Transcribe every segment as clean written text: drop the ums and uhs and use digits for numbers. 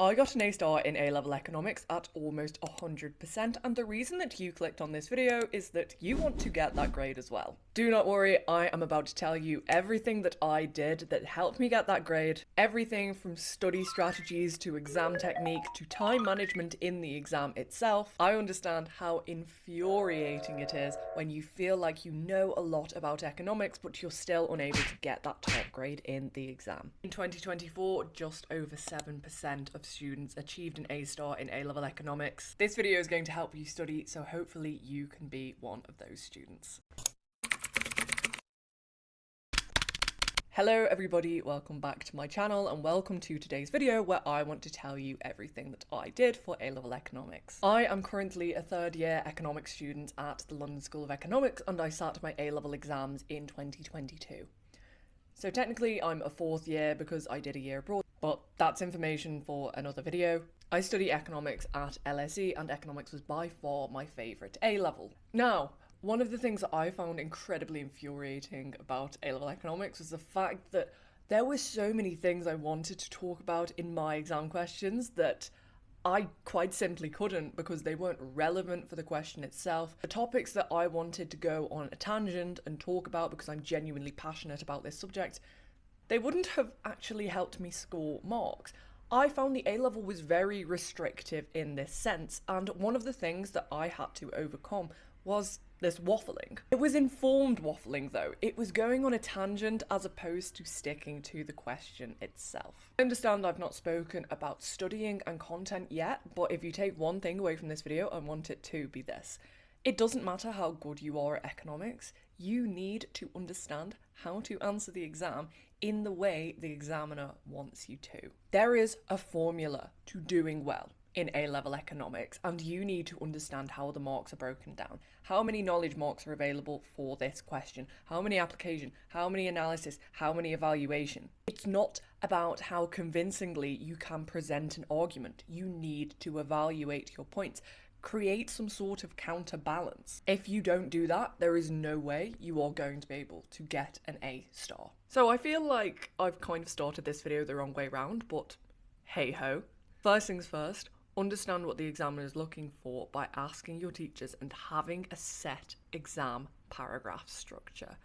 I got an A star in A-level economics at almost 100%, and the reason that you clicked on this video is that you want to get that grade as well. Do not worry, I am about to tell you everything that I did that helped me get that grade. Everything from study strategies to exam technique to time management in the exam itself. I understand how infuriating it is when you feel like you know a lot about economics but you're still unable to get that top grade in the exam. In 2024, just over 7% of students achieved an A star in A-level economics. This video is going to help you study, so hopefully you can be one of those students. Hello everybody, welcome back to my channel and welcome to today's video where I want to tell you everything that I did for A-level economics. I am currently a third year economics student at the London School of Economics and I sat my A-level exams in 2022. So technically I'm a fourth year because I did a year abroad, but that's information for another video. I study economics at LSE and economics was by far my favourite A-level. Now, one of the things that I found incredibly infuriating about A-level economics was the fact that there were so many things I wanted to talk about in my exam questions that I quite simply couldn't because they weren't relevant for the question itself. The topics that I wanted to go on a tangent and talk about because I'm genuinely passionate about this subject, they wouldn't have actually helped me score marks. I found the A-level was very restrictive in this sense, and one of the things that I had to overcome was this waffling. It was informed waffling though. It was going on a tangent as opposed to sticking to the question itself. I understand I've not spoken about studying and content yet, but if you take one thing away from this video, I want it to be this. It doesn't matter how good you are at economics, you need to understand how to answer the exam in the way the examiner wants you to. There is a formula to doing well in A-level economics, and you need to understand how the marks are broken down. How many knowledge marks are available for this question? How many application? How many analysis? How many evaluation? It's not about how convincingly you can present an argument. You need to evaluate your points. Create some sort of counterbalance. If you don't do that, there is no way you are going to be able to get an A star. So I feel like I've kind of started this video the wrong way round, but hey ho. First things first, understand what the examiner is looking for by asking your teachers and having a set exam paragraph structure.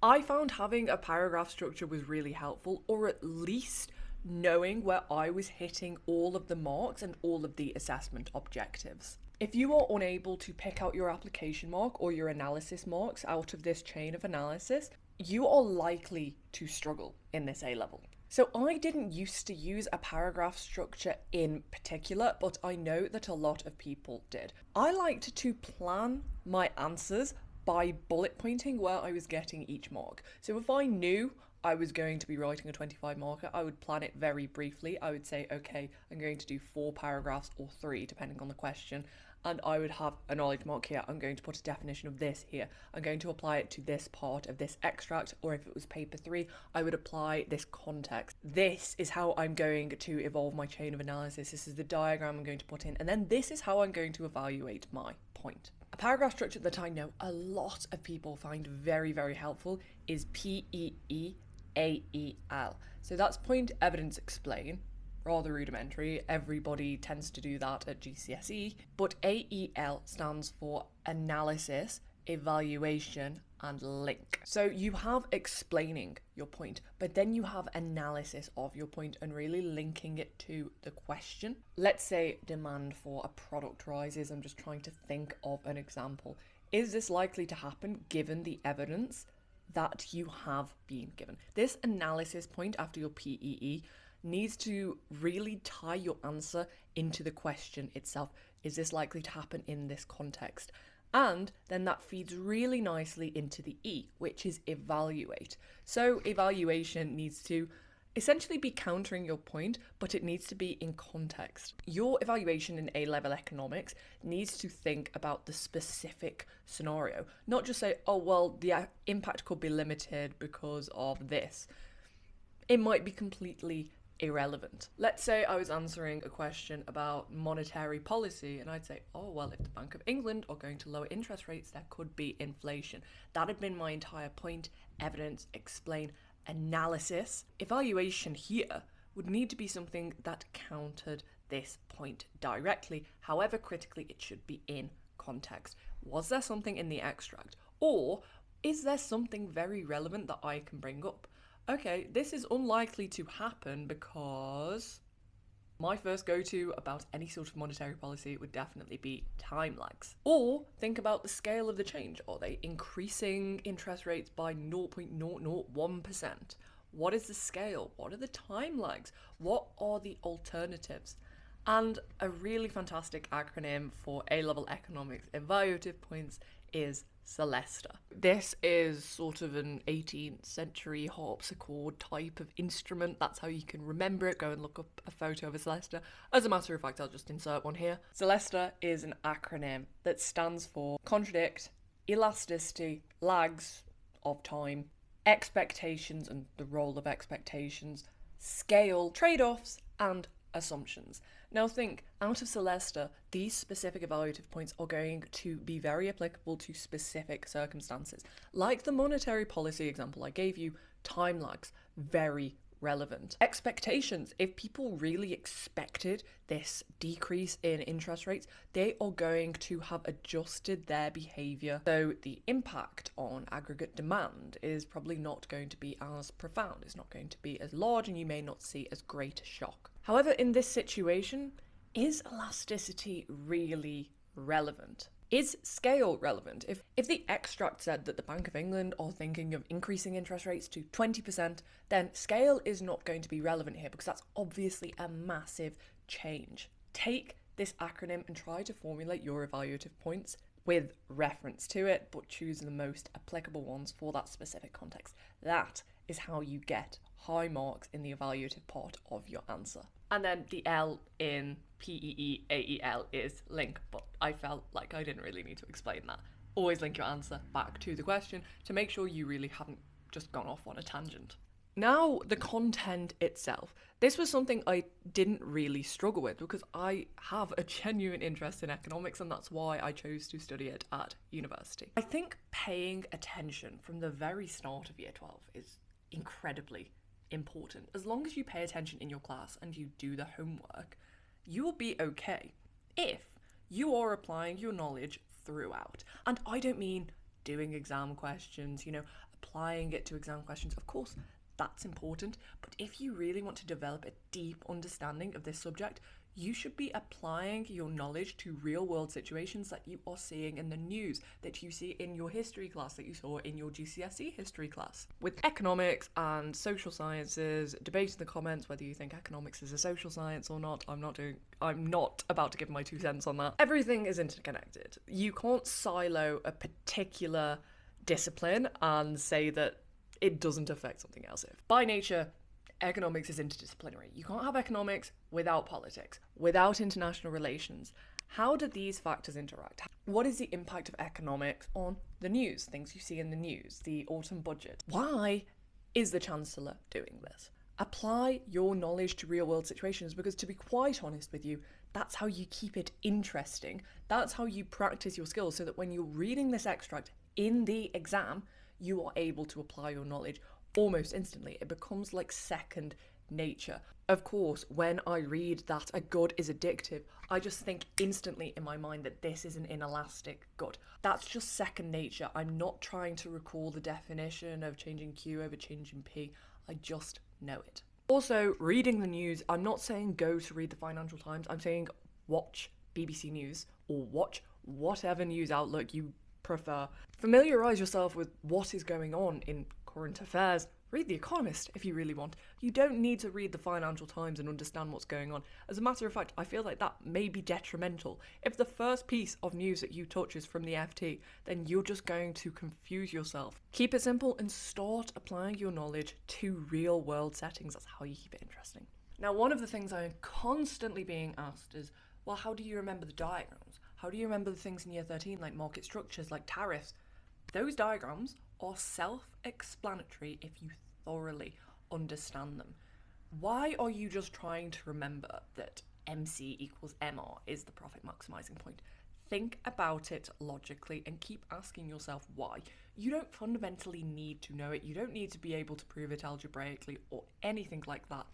I found having a paragraph structure was really helpful, or at least knowing where I was hitting all of the marks and all of the assessment objectives. If you are unable to pick out your application mark or your analysis marks out of this chain of analysis, you are likely to struggle in this A-level. So I didn't used to use a paragraph structure in particular, but I know that a lot of people did. I liked to plan my answers by bullet pointing where I was getting each mark. So if I knew I was going to be writing a 25 marker, I would plan it very briefly. I would say, okay, I'm going to do 4 paragraphs or 3, depending on the question. And I would have a knowledge mark here. I'm going to put a definition of this here. I'm going to apply it to this part of this extract, or if it was paper 3, I would apply this context. This is how I'm going to evolve my chain of analysis. This is the diagram I'm going to put in, and then this is how I'm going to evaluate my point. A paragraph structure that I know a lot of people find very, very helpful is PEE AEL. So that's point, evidence, explain. Rather rudimentary, everybody tends to do that at GCSE, but AEL stands for analysis, evaluation, and link. So you have explaining your point, but then you have analysis of your point and really linking it to the question. Let's say demand for a product rises. I'm just trying to think of an example. Is this likely to happen given the evidence that you have been given? This analysis point after your PEE needs to really tie your answer into the question itself. Is this likely to happen in this context? And then that feeds really nicely into the E, which is evaluate. So evaluation needs to essentially be countering your point, but it needs to be in context. Your evaluation in A-level economics needs to think about the specific scenario, not just say, oh, well, the impact could be limited because of this. It might be completely irrelevant. Let's say I was answering a question about monetary policy and I'd say, oh, well, if the Bank of England are going to lower interest rates, there could be inflation. That had been my entire point. Evidence, explain, analysis. Evaluation here would need to be something that countered this point directly. However, critically, it should be in context. Was there something in the extract? Or is there something very relevant that I can bring up? Okay, this is unlikely to happen because my first go-to about any sort of monetary policy would definitely be time lags. Or think about the scale of the change. Are they increasing interest rates by 0.001%? What is the scale? What are the time lags? What are the alternatives? And a really fantastic acronym for A-level economics evaluative points is Celesta. This is sort of an 18th century harpsichord type of instrument. That's how you can remember it. Go and look up a photo of a Celesta. As a matter of fact, I'll just insert one here. Celesta is an acronym that stands for contradict, elasticity, lags of time, expectations and the role of expectations, scale, trade-offs, and assumptions. Now think, out of Celesta, these specific evaluative points are going to be very applicable to specific circumstances. Like the monetary policy example I gave you, time lags, very relevant. Expectations, if people really expected this decrease in interest rates, they are going to have adjusted their behaviour. So the impact on aggregate demand is probably not going to be as profound, it's not going to be as large, and you may not see as great a shock. However, in this situation, is elasticity really relevant? Is scale relevant? If the extract said that the Bank of England are thinking of increasing interest rates to 20%, then scale is not going to be relevant here because that's obviously a massive change. Take this acronym and try to formulate your evaluative points with reference to it, but choose the most applicable ones for that specific context. That is how you get high marks in the evaluative part of your answer. And then the L in PEEAEL is link, but I felt like I didn't really need to explain that. Always link your answer back to the question to make sure you really haven't just gone off on a tangent. Now, the content itself. This was something I didn't really struggle with because I have a genuine interest in economics, and that's why I chose to study it at university. I think paying attention from the very start of year 12 is incredibly important. As long as you pay attention in your class and you do the homework, you will be okay if you are applying your knowledge throughout. And I don't mean doing exam questions, applying it to exam questions. Of course, that's important, but if you really want to develop a deep understanding of this subject, you should be applying your knowledge to real-world situations that you are seeing in the news, that you see in your history class, that you saw in your GCSE history class. With economics and social sciences, debate in the comments whether you think economics is a social science or not. I'm not about to give my 2 cents on that. Everything is interconnected. You can't silo a particular discipline and say that it doesn't affect something else. By nature, economics is interdisciplinary. You can't have economics without politics, without international relations. How do these factors interact? What is the impact of economics on the news, things you see in the news, the autumn budget? Why is the Chancellor doing this? Apply your knowledge to real-world situations because, to be quite honest with you, that's how you keep it interesting. That's how you practice your skills so that when you're reading this extract in the exam, you are able to apply your knowledge almost instantly. It becomes like second nature. Of course, when I read that a good is addictive, I just think instantly in my mind that this is an inelastic good. That's just second nature. I'm not trying to recall the definition of changing Q over changing P. I just know it. Also, reading the news, I'm not saying go to read the Financial Times. I'm saying watch BBC News or watch whatever news outlet you prefer. Familiarise yourself with what is going on in current affairs. Read The Economist if you really want. You don't need to read the Financial Times and understand what's going on. As a matter of fact, I feel like that may be detrimental. If the first piece of news that you touch is from the FT, then you're just going to confuse yourself. Keep it simple and start applying your knowledge to real world settings. That's how you keep it interesting. Now, one of the things I'm constantly being asked is, well, how do you remember the diagrams? How do you remember the things in year 13, like market structures, like tariffs? Those diagrams are self-explanatory if you thoroughly understand them. Why are you just trying to remember that MC equals MR is the profit maximizing point? Think about it logically and keep asking yourself why. You don't fundamentally need to know it. You don't need to be able to prove it algebraically or anything like that.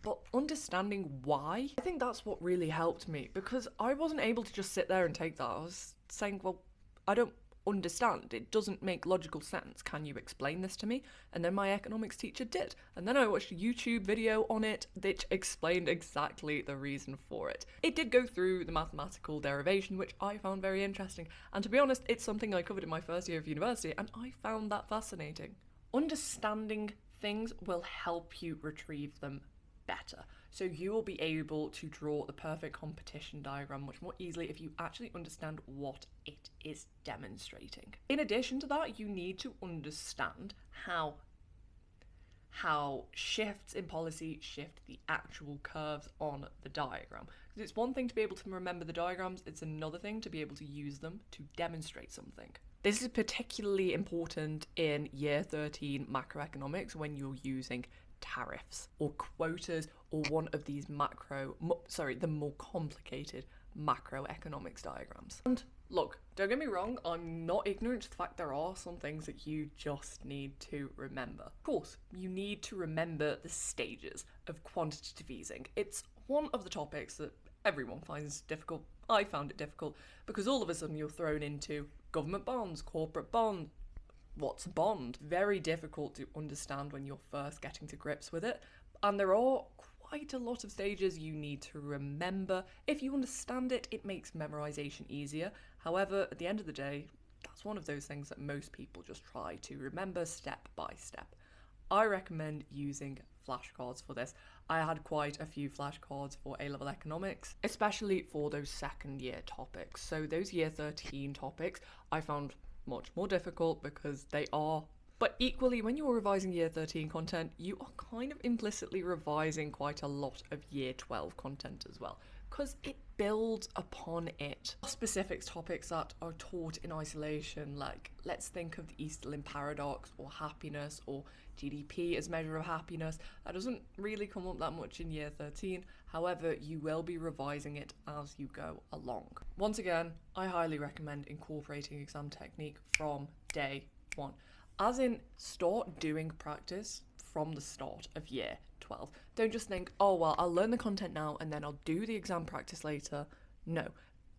but understanding why. I think that's what really helped me, because I wasn't able to just sit there and take that. I was saying, well, I don't understand. It doesn't make logical sense. Can you explain this to me? And then my economics teacher did. And then I watched a YouTube video on it that explained exactly the reason for it. It did go through the mathematical derivation, which I found very interesting. And to be honest, it's something I covered in my first year of university, and I found that fascinating. Understanding things will help you retrieve them better. So you will be able to draw the perfect competition diagram much more easily if you actually understand what it is demonstrating. In addition to that, you need to understand how shifts in policy shift the actual curves on the diagram. Because it's one thing to be able to remember the diagrams, it's another thing to be able to use them to demonstrate something. This is particularly important in year 13 macroeconomics when you're using tariffs or quotas or one of these the more complicated macroeconomics diagrams. And look, don't get me wrong, I'm not ignorant to the fact there are some things that you just need to remember. Of course, you need to remember the stages of quantitative easing. It's one of the topics that everyone finds difficult. I found it difficult because all of a sudden you're thrown into government bonds, corporate bonds. What's a bond? Very difficult to understand when you're first getting to grips with it. And there are quite a lot of stages you need to remember. If you understand it, it makes memorization easier. However, at the end of the day, that's one of those things that most people just try to remember step by step. I recommend using flashcards for this. I had quite a few flashcards for A-level economics, especially for those second year topics. So those year 13 topics I found much more difficult because they are, but equally when you're revising year 13 content, you are kind of implicitly revising quite a lot of year 12 content as well, because it builds upon it. Specific topics that are taught in isolation, like let's think of the Easterlin paradox or happiness or GDP as measure of happiness, that doesn't really come up that much in year 13. However, you will be revising it as you go along. Once again, I highly recommend incorporating exam technique from day one. As in, start doing practice from the start of year 12. Don't just think, oh well, I'll learn the content now and then I'll do the exam practice later. No,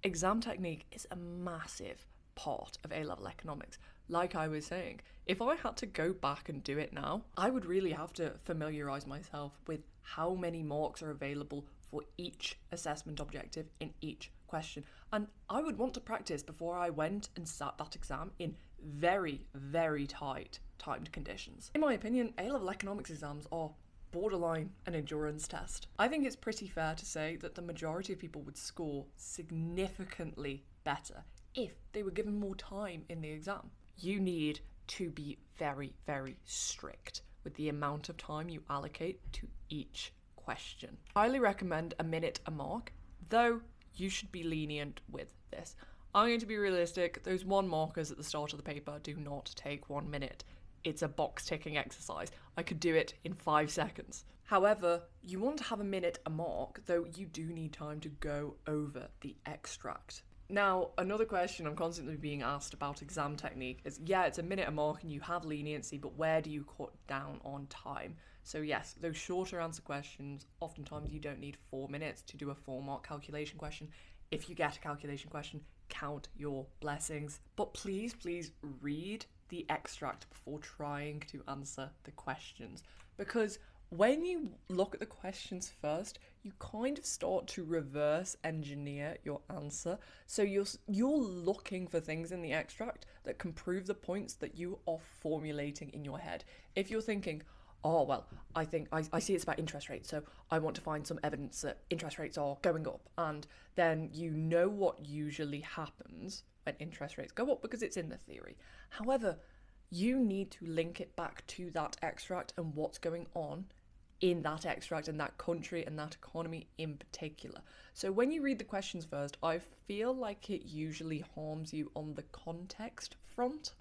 exam technique is a massive part of A-level economics. Like I was saying, if I had to go back and do it now, I would really have to familiarise myself with how many marks are available for each assessment objective in each question. And I would want to practice before I went and sat that exam in very, very tight timed conditions. In my opinion, A-level economics exams are borderline an endurance test. I think it's pretty fair to say that the majority of people would score significantly better if they were given more time in the exam. You need to be very, very strict with the amount of time you allocate to each question. I highly recommend a minute a mark, though you should be lenient with this. I'm going to be realistic, those 1 markers at the start of the paper do not take 1 minute. It's a box ticking exercise. I could do it in 5 seconds. However, you want to have a minute a mark, though you do need time to go over the extract. Now, another question I'm constantly being asked about exam technique is, yeah, it's a minute a mark and you have leniency, but where do you cut down on time? So yes, those shorter answer questions, oftentimes you don't need 4 minutes to do a 4-mark calculation question. If you get a calculation question, count your blessings. But please read the extract before trying to answer the questions, because when you look at the questions first, you kind of start to reverse engineer your answer. So you're looking for things in the extract that can prove the points that you are formulating in your head. If you're thinking, oh, well, I think I see it's about interest rates, so I want to find some evidence that interest rates are going up. And then you know what usually happens when interest rates go up because it's in the theory. However, you need to link it back to that extract and what's going on in that extract and that country and that economy in particular. So when you read the questions first, I feel like it usually harms you on the context front.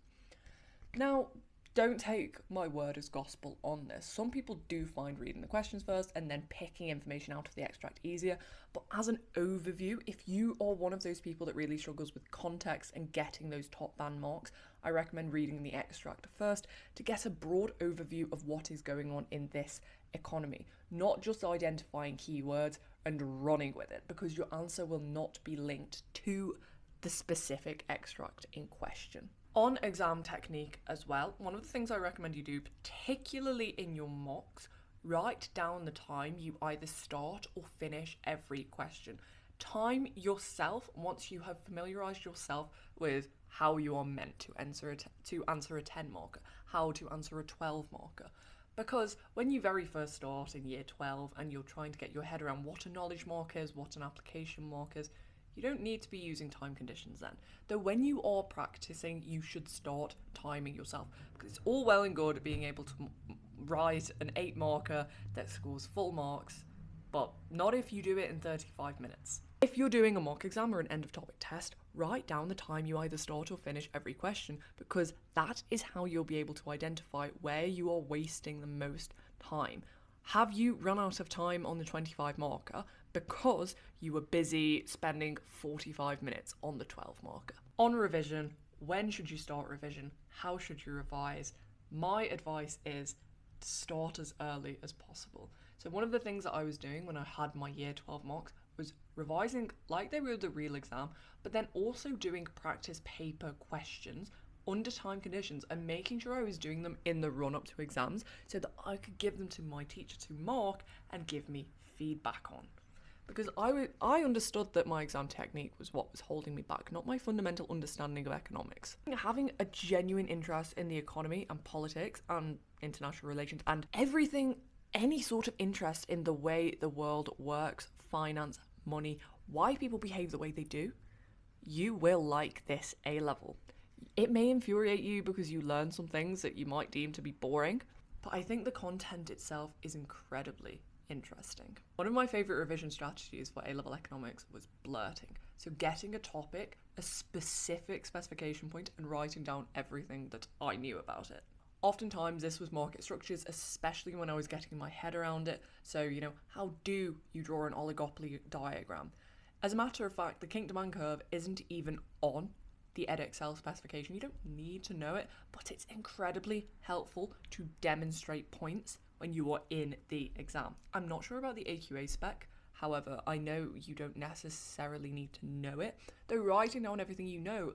Now, Don't take my word as gospel on this. Some people do find reading the questions first and then picking information out of the extract easier, but as an overview, if you are one of those people that really struggles with context and getting those top band marks, I recommend reading the extract first to get a broad overview of what is going on in this economy, not just identifying keywords and running with it, because your answer will not be linked to the specific extract in question. On exam technique as well, one of the things I recommend you do, particularly in your mocks, write down the time you either start or finish every question. Time yourself once you have familiarised yourself with how you are meant to answer a 10 marker, how to answer a 12 marker. Because when you very first start in year 12 and you're trying to get your head around what a knowledge mark is, what an application mark is, you don't need to be using time conditions then. Though when you are practicing, you should start timing yourself, because it's all well and good being able to write an 8 marker that scores full marks, but not if you do it in 35 minutes. If you're doing a mock exam or an end of topic test, write down the time you either start or finish every question, because that is how you'll be able to identify where you are wasting the most time. Have you run out of time on the 25 marker because you were busy spending 45 minutes on the 12 marker? On revision, when should you start revision? How should you revise? My advice is to start as early as possible. So one of the things that I was doing when I had my year 12 mocks was revising like they were the real exam, but then also doing practice paper questions under time conditions and making sure I was doing them in the run up to exams so that I could give them to my teacher to mark and give me feedback on. Because I understood that my exam technique was what was holding me back, not my fundamental understanding of economics. Having a genuine interest in the economy and politics and international relations and everything, any sort of interest in the way the world works, finance, money, why people behave the way they do, you will like this A-level. It may infuriate you because you learn some things that you might deem to be boring, but I think the content itself is incredibly interesting. One of my favourite revision strategies for A-level economics was blurting. So getting a topic, a specific specification point, and writing down everything that I knew about it. Oftentimes this was market structures, especially when I was getting my head around it. So, how do you draw an oligopoly diagram? As a matter of fact, the kink demand curve isn't even on the Edexcel specification. You don't need to know it, but it's incredibly helpful to demonstrate points when you are in the exam. I'm not sure about the AQA spec, however, I know you don't necessarily need to know it. Though writing down everything you know,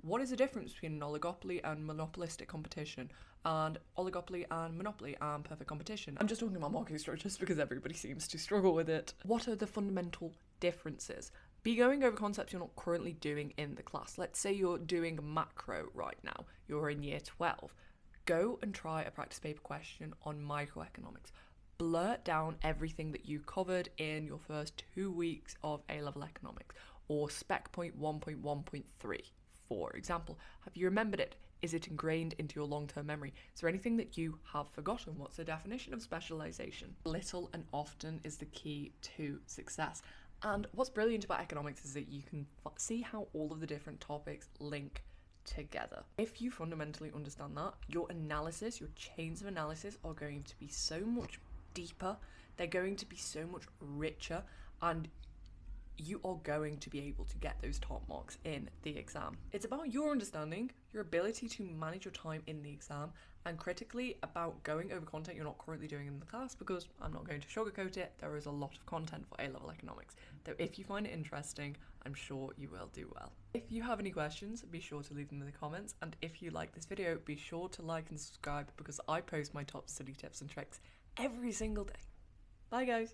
what is the difference between an oligopoly and monopolistic competition, and oligopoly and monopoly and perfect competition? I'm just talking about market structures because everybody seems to struggle with it. What are the fundamental differences? Be going over concepts you're not currently doing in the class. Let's say you're doing macro right now, you're in year 12. Go and try a practice paper question on microeconomics. Blurt down everything that you covered in your first 2 weeks of A-level economics, or spec point 1.1.3, for example. Have you remembered it? Is it ingrained into your long-term memory? Is there anything that you have forgotten? What's the definition of specialization? Little and often is the key to success. And what's brilliant about economics is that you can see how all of the different topics link together. If you fundamentally understand that, your analysis, your chains of analysis are going to be so much deeper, they're going to be so much richer, and you are going to be able to get those top marks in the exam. It's about your understanding, your ability to manage your time in the exam, and critically about going over content you're not currently doing in the class, because I'm not going to sugarcoat it, there is a lot of content for A-level economics. Though if you find it interesting, I'm sure you will do well. If you have any questions, be sure to leave them in the comments, and if you like this video, be sure to like and subscribe because I post my top study tips and tricks every single day. Bye guys!